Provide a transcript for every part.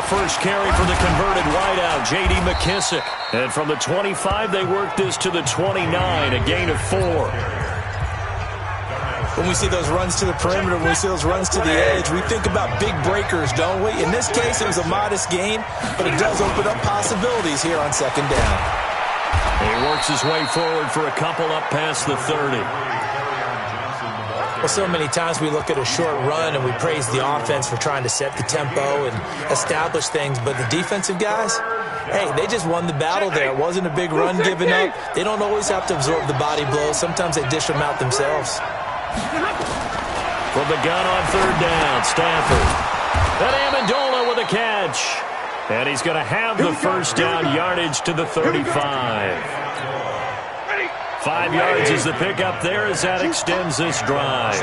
first carry for the converted wideout, J.D. McKissic. And from the 25, they work this to the 29, a gain of 4. When we see those runs to the perimeter, when we see those runs to the edge, we think about big breakers, don't we? In this case, it was a modest gain, but it does open up possibilities here on second down. He works his way forward for a couple up past the 30. Well, so many times we look at a short run and we praise the offense for trying to set the tempo and establish things, but the defensive guys, hey, they just won the battle there. It wasn't a big run given up. They don't always have to absorb the body blows. Sometimes they dish them out themselves. From the gun on third down, Stafford. And Amendola with a catch. And he's going to have the first down yardage to the 35. 5 yards is the pickup there as that extends this drive.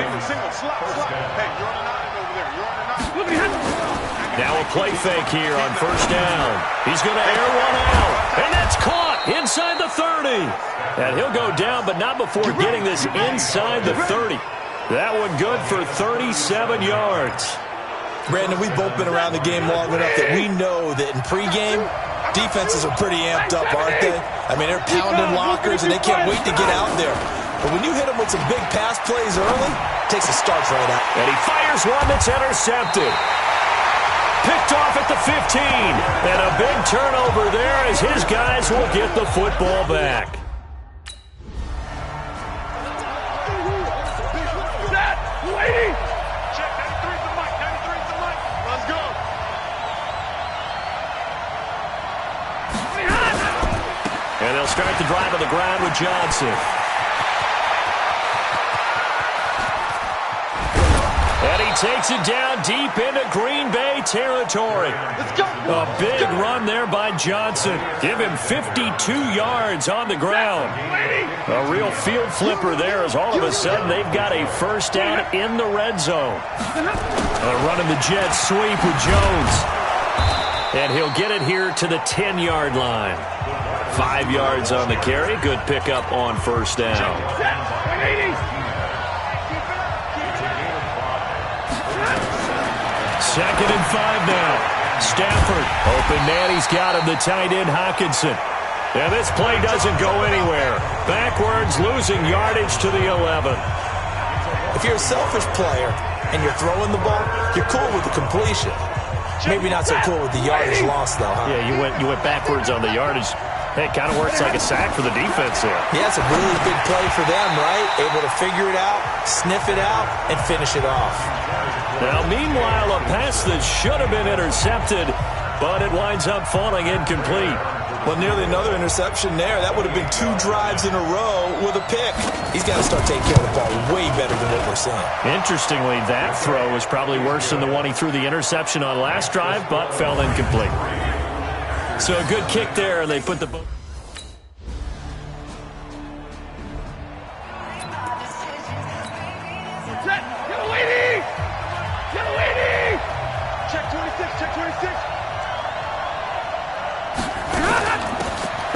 Now a play fake here on first down. He's going to air one out. And that's caught inside the 30. And he'll go down, but not before getting this inside the 30. That one good for 37 yards. Brandon, we've both been around the game long enough that we know that in pregame, defenses are pretty amped up, aren't they? I mean, they're pounding lockers, and they can't wait to get out there. But when you hit them with some big pass plays early, it takes the starts right out. And he fires one that's intercepted. Picked off at the 15. And a big turnover there as his guys will get the football back. And they'll start the drive on the ground with Johnson. And he takes it down deep into Green Bay territory. A big run there by Johnson. Give him 52 yards on the ground. A real field flipper there as all of a sudden they've got a first down in the red zone. Running the jet sweep with Jones. And he'll get it here to the 10-yard line. 5 yards on the carry. Good pickup on first down. Second and 5 now. Stafford. Open man. He's got him. The tight end, Hockenson. And this play doesn't go anywhere. Backwards, losing yardage to the 11. If you're a selfish player and you're throwing the ball, you're cool with the completion. Maybe not so cool with the yardage loss, though, huh? Yeah, you went backwards on the yardage. It kind of works like a sack for the defense there. Yeah, it's a really big play for them, right? Able to figure it out, sniff it out, and finish it off. Now, meanwhile, a pass that should have been intercepted, but it winds up falling incomplete. Well, nearly another interception there. That would have been 2 drives in a row with a pick. He's got to start taking care of the ball way better than what we're seeing. Interestingly, that throw was probably worse than the one he threw the interception on last drive, but fell incomplete. So a good kick there, and they put the...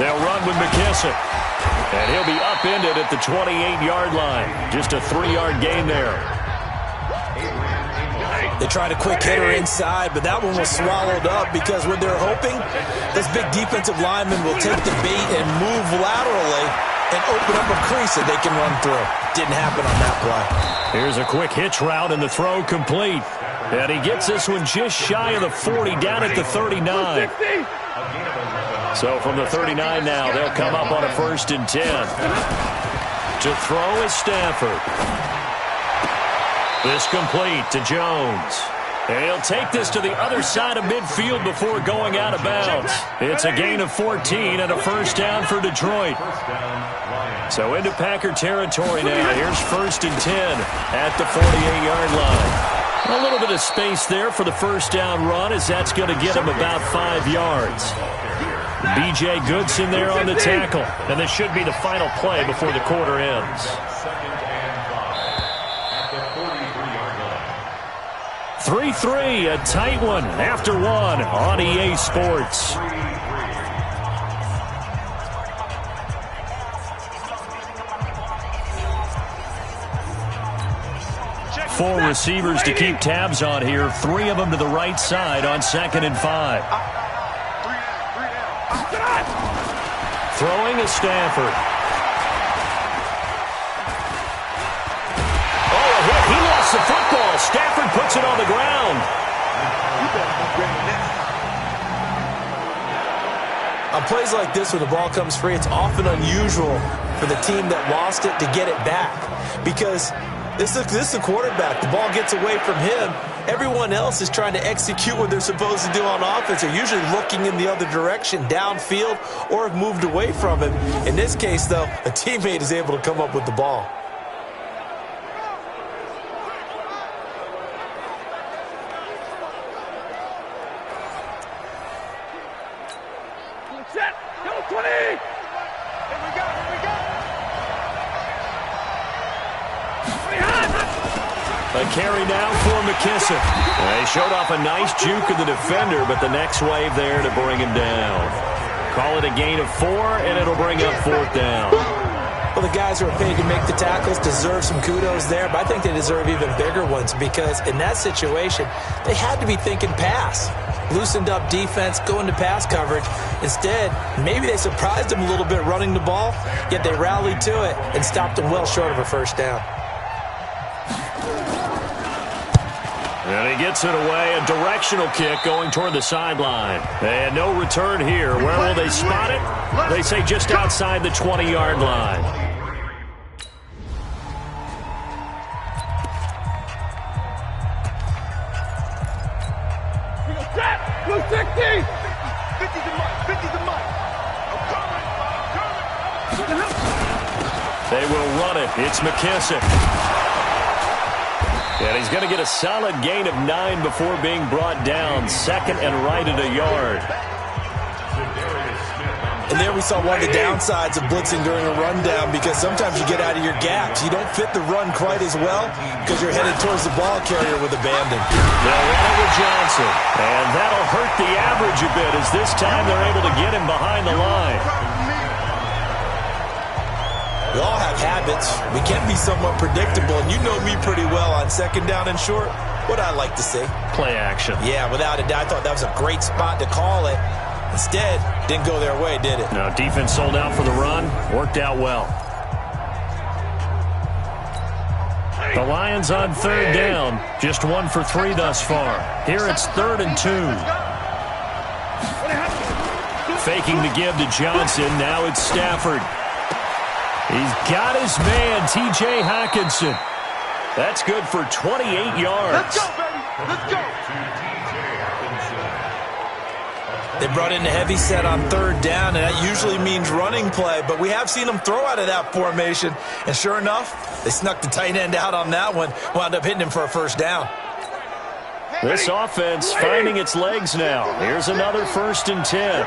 They'll run with McKissic. And he'll be upended at the 28-yard line. Just a 3-yard gain there. They tried a quick hitter inside, but that one was swallowed up because what they're hoping, this big defensive lineman will take the bait and move laterally and open up a crease that they can run through. Didn't happen on that play. Here's a quick hitch route and the throw complete. And he gets this one just shy of the 40, down at the 39. So from the 39 now, they'll come up on a 1st and 10. To throw is Stafford. This complete to Jones. And he'll take this to the other side of midfield before going out of bounds. It's a gain of 14 and a first down for Detroit. So into Packer territory now. Here's 1st and 10 at the 48-yard line. A little bit of space there for the first down run as that's going to get him about 5 yards. B.J. Goodson there on the tackle. And this should be the final play before the quarter ends. 3-3, a tight one after one on EA Sports. 4 receivers to keep tabs on here. 3 of them to the right side on 2nd and 5. Throwing is Stafford. Oh, a hit. He lost the football. Stafford puts it on the ground. On plays like this, when the ball comes free, it's often unusual for the team that lost it to get it back. Because this is the quarterback. The ball gets away from him. Everyone else is trying to execute what they're supposed to do on offense. They're usually looking in the other direction, downfield, or have moved away from him. In this case, though, a teammate is able to come up with the ball. A carry now for McKissick. They showed off a nice juke of the defender, but the next wave there to bring him down. Call it a gain of 4, and it'll bring up 4th down. Well, the guys who are paid to make the tackles deserve some kudos there, but I think they deserve even bigger ones because in that situation, they had to be thinking pass. Loosened up defense, going to pass coverage. Instead, maybe they surprised them a little bit running the ball, yet they rallied to it and stopped them well short of a 1st down. And he gets it away, a directional kick going toward the sideline. And no return here. Where will they spot it? They say just outside the 20-yard line. Blue 60! 50's the mark. They will run it. It's McKissick. And he's going to get a solid gain of 9 before being brought down. 2nd and right at a yard. And there we saw one of the downsides of blitzing during a rundown because sometimes you get out of your gaps. You don't fit the run quite as well because you're headed towards the ball carrier with abandon. They'll run it with Johnson. And that'll hurt the average a bit as this time they're able to get him behind the line. We all have habits. We can be somewhat predictable, and you know me pretty well on 2nd down and short. What I like to see. Play action. Yeah, without a doubt. I thought that was a great spot to call it. Instead, didn't go their way, did it? No, defense sold out for the run. Worked out well. The Lions on 3rd down. Just 1 for 3 thus far. Here it's 3rd and 2. Faking the give to Johnson. Now it's Stafford. He's got his man, T.J. Hockenson. That's good for 28 yards. Let's go, baby. Let's go. They brought in the heavy set on 3rd down, and that usually means running play, but we have seen them throw out of that formation, and sure enough, they snuck the tight end out on that one, wound up hitting him for a 1st down. This offense finding its legs now. Here's another 1st and 10.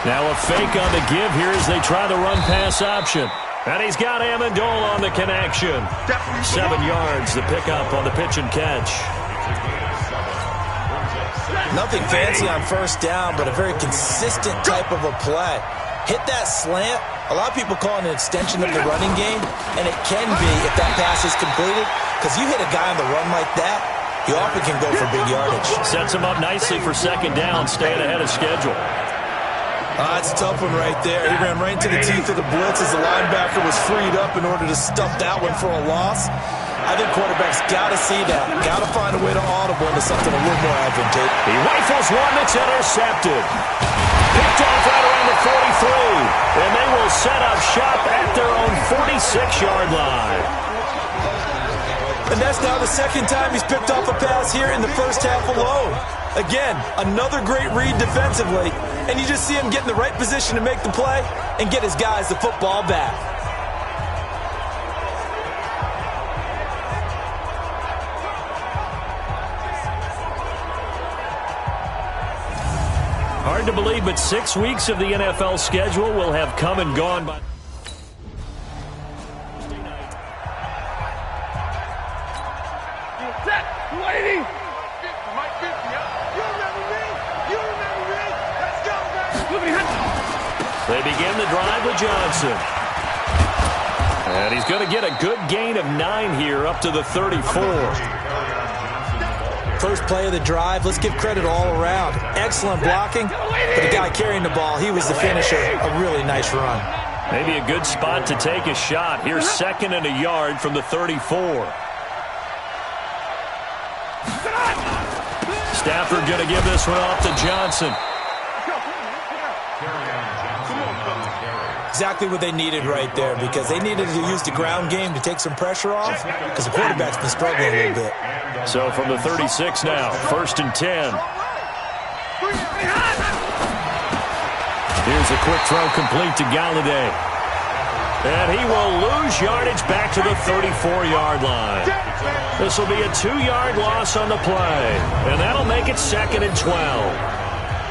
Now a fake on the give here as they try the run-pass option. And he's got Amendola on the connection. 7 yards, the pickup on the pitch and catch. Nothing fancy on 1st down, but a very consistent type of a play. Hit that slant. A lot of people call it an extension of the running game, and it can be if that pass is completed, because you hit a guy on the run like that, he often can go for big yardage. Sets him up nicely for 2nd down, staying ahead of schedule. That's a tough one right there. He ran right into the teeth of the blitz as the linebacker was freed up in order to stuff that one for a loss. I think quarterbacks got to see that. Got to find a way to audible into something a little more advantageous. He rifles one that's intercepted. Picked off right around the 43. And they will set up shop at their own 46-yard line. And that's now the 2nd time he's picked off a pass here in the 1st half alone. Again, another great read defensively, and you just see him get in the right position to make the play and get his guys the football back. Hard to believe, but 6 weeks of the NFL schedule will have come and gone by. Set. 280. Mike 50. You remember me? You remember me? Let's go, baby. They begin the drive with Johnson. And he's going to get a good gain of 9 here up to the 34. First play of the drive, let's give credit all around. Excellent blocking, but the guy carrying the ball, he was the finisher. A really nice run. Maybe a good spot to take a shot. Here's 2nd and a yard from the 34. Stafford going to give this one off to Johnson. Exactly what they needed right there, because they needed to use the ground game to take some pressure off, because the quarterback's been struggling a little bit. So from the 36 now, 1st and 10. Here's a quick throw complete to Galladay. And he will lose yardage back to the 34-yard line. This will be a 2-yard loss on the play, and that'll make it 2nd and 12.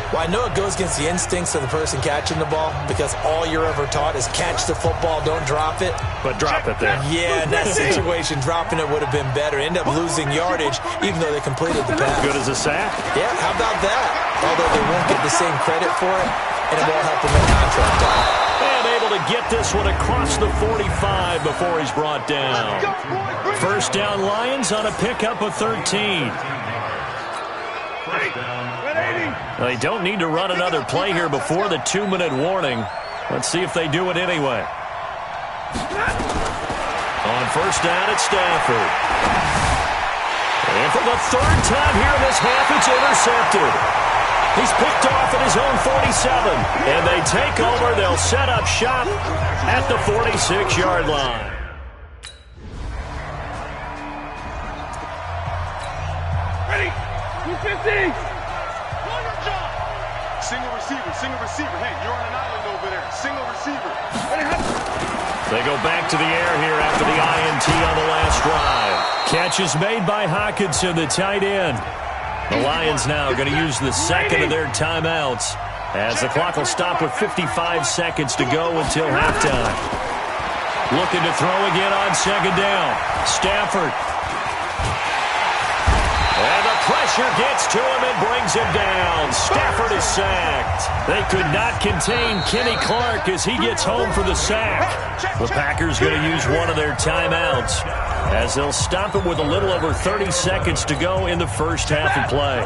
Well, I know it goes against the instincts of the person catching the ball, because all you're ever taught is catch the football, don't drop it. But drop it there. Yeah, in that situation, dropping it would have been better. End up losing yardage, even though they completed the pass. Good as a sack? Yeah, how about that? Although they won't get the same credit for it, and it won't help them in contract time. And able to get this one across the 45 before he's brought down. First down Lions on a pickup of 13. They don't need to run another play here before the 2-minute warning. Let's see if they do it anyway. On first down, it's Stafford. And for the 3rd time here in this half, it's intercepted. He's picked off at his own 47. And they take over. They'll set up shop at the 46-yard line. Ready? 250. Single receiver. Hey, you're on an island over there. Single receiver. They go back to the air here after the INT on the last drive. Catch is made by Hockenson, the tight end. The Lions now are going to use the 2nd of their timeouts, as the clock will stop with 55 seconds to go until halftime. Looking to throw again on 2nd down. Stafford. And the pressure gets to him and brings him down. Stafford is sacked. They could not contain Kenny Clark as he gets home for the sack. The Packers going to use one of their timeouts, as they'll stop it with a little over 30 seconds to go in the first half of play.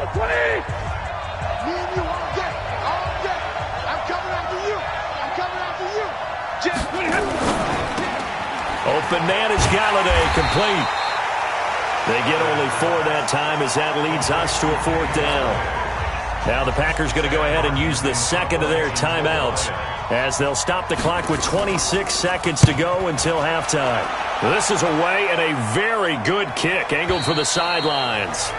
Open man is Galladay, complete. They get only 4 that time, as that leads us to a 4th down. Now the Packers going to go ahead and use the 2nd of their timeouts, as they'll stop the clock with 26 seconds to go until halftime. This is away, and a very good kick angled for the sidelines.